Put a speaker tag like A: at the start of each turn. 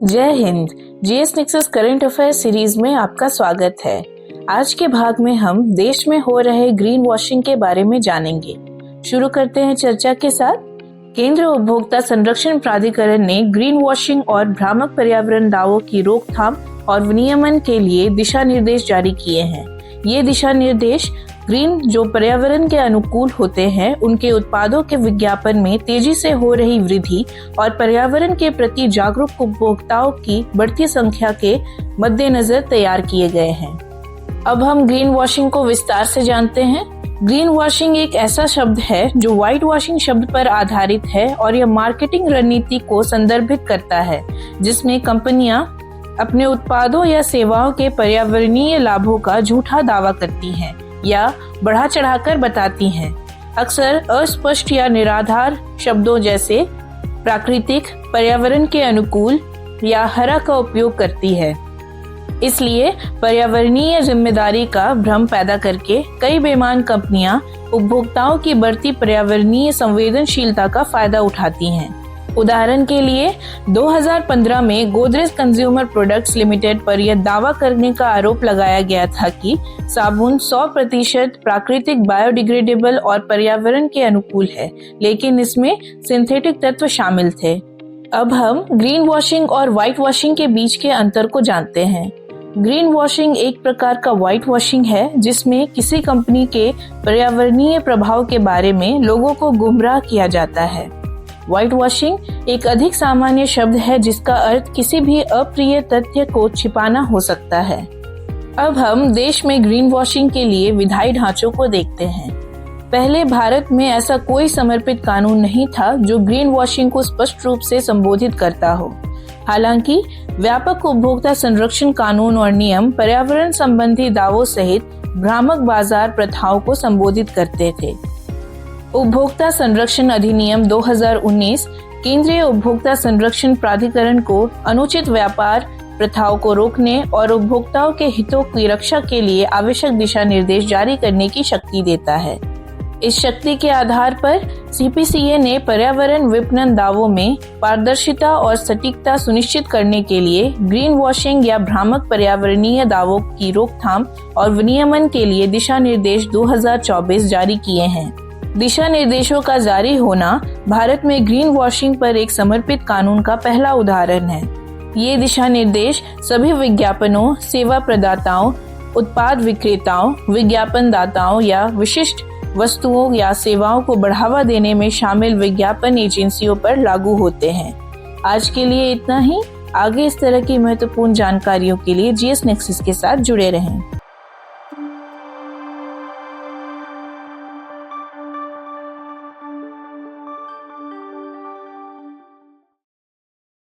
A: जय Hind. GS nexus current affair series में आपका स्वागत है। आज के भाग में हम देश में हो रहे ग्रीन वॉशिंग के बारे में जानेंगे। शुरू करते हैं चर्चा के साथ। केंद्रीय उपभोक्ता संरक्षण प्राधिकरण ने ग्रीन वॉशिंग और भ्रामक पर्यावरण दावों की रोकथाम और विनियमन के लिए दिशा निर्देश जारी किए हैं। ये दिशा निर्देश ग्रीन जो पर्यावरण के अनुकूल होते हैं उनके उत्पादों के विज्ञापन में तेजी से हो रही वृद्धि और पर्यावरण के प्रति जागरूक उपभोक्ताओं की बढ़ती संख्या के मद्देनजर तैयार किए गए हैं। अब हम ग्रीन वॉशिंग को विस्तार से जानते हैं। ग्रीन वॉशिंग एक ऐसा शब्द है जो व्हाइट वॉशिंग शब्द पर आधारित है और यह मार्केटिंग रणनीति को संदर्भित करता है जिसमें कंपनियां अपने उत्पादों या सेवाओं के पर्यावरणीय लाभों का झूठा दावा करती हैं या बढ़ा चढ़ाकर बताती हैं। अक्सर अस्पष्ट या निराधार शब्दों जैसे प्राकृतिक, पर्यावरण के अनुकूल या हरा का उपयोग करती है। इसलिए पर्यावरणीय जिम्मेदारी का भ्रम पैदा करके कई बेईमान कंपनियां उपभोक्ताओं की बढ़ती पर्यावरणीय संवेदनशीलता का फायदा उठाती हैं। उदाहरण के लिए 2015 में गोदरेज कंज्यूमर प्रोडक्ट्स लिमिटेड पर यह दावा करने का आरोप लगाया गया था कि साबुन 100% प्राकृतिक, बायोडिग्रेडेबल और पर्यावरण के अनुकूल है, लेकिन इसमें सिंथेटिक तत्व शामिल थे। अब हम ग्रीन वॉशिंग और व्हाइट वॉशिंग के बीच के अंतर को जानते हैं। ग्रीन वॉशिंग एक प्रकार का व्हाइट वॉशिंग है जिसमें किसी कंपनी के पर्यावरणीय प्रभाव के बारे में लोगों को गुमराह किया जाता है। व्हाइट वॉशिंग एक अधिक सामान्य शब्द है जिसका अर्थ किसी भी अप्रिय तथ्य को छिपाना हो सकता है। अब हम देश में ग्रीन वॉशिंग के लिए विधायी ढांचों को देखते हैं। पहले भारत में ऐसा कोई समर्पित कानून नहीं था जो ग्रीन वॉशिंग को स्पष्ट रूप से संबोधित करता हो। हालांकि व्यापक उपभोक्ता संरक्षण कानून और नियम पर्यावरण संबंधी दावों सहित भ्रामक बाजार प्रथाओं को संबोधित करते थे। उपभोक्ता संरक्षण अधिनियम 2019 केंद्रीय उपभोक्ता संरक्षण प्राधिकरण को अनुचित व्यापार प्रथाओं को रोकने और उपभोक्ताओं के हितों की रक्षा के लिए आवश्यक दिशा निर्देश जारी करने की शक्ति देता है। इस शक्ति के आधार पर सीपीसीए ने पर्यावरण विपणन दावों में पारदर्शिता और सटीकता सुनिश्चित करने के लिए ग्रीन वॉशिंग या भ्रामक पर्यावरणीय दावों की रोकथाम और विनियमन के लिए दिशा निर्देश 2024 जारी किए हैं। दिशा निर्देशों का जारी होना भारत में ग्रीन वॉशिंग पर एक समर्पित कानून का पहला उदाहरण है। ये दिशा निर्देश सभी विज्ञापनों, सेवा प्रदाताओं, उत्पाद विक्रेताओं, विज्ञापन दाताओं या विशिष्ट वस्तुओं या सेवाओं को बढ़ावा देने में शामिल विज्ञापन एजेंसियों पर लागू होते हैं। आज के लिए इतना ही। आगे इस तरह की महत्वपूर्ण जानकारियों के लिए जीएस नेक्सस के साथ जुड़े रहें।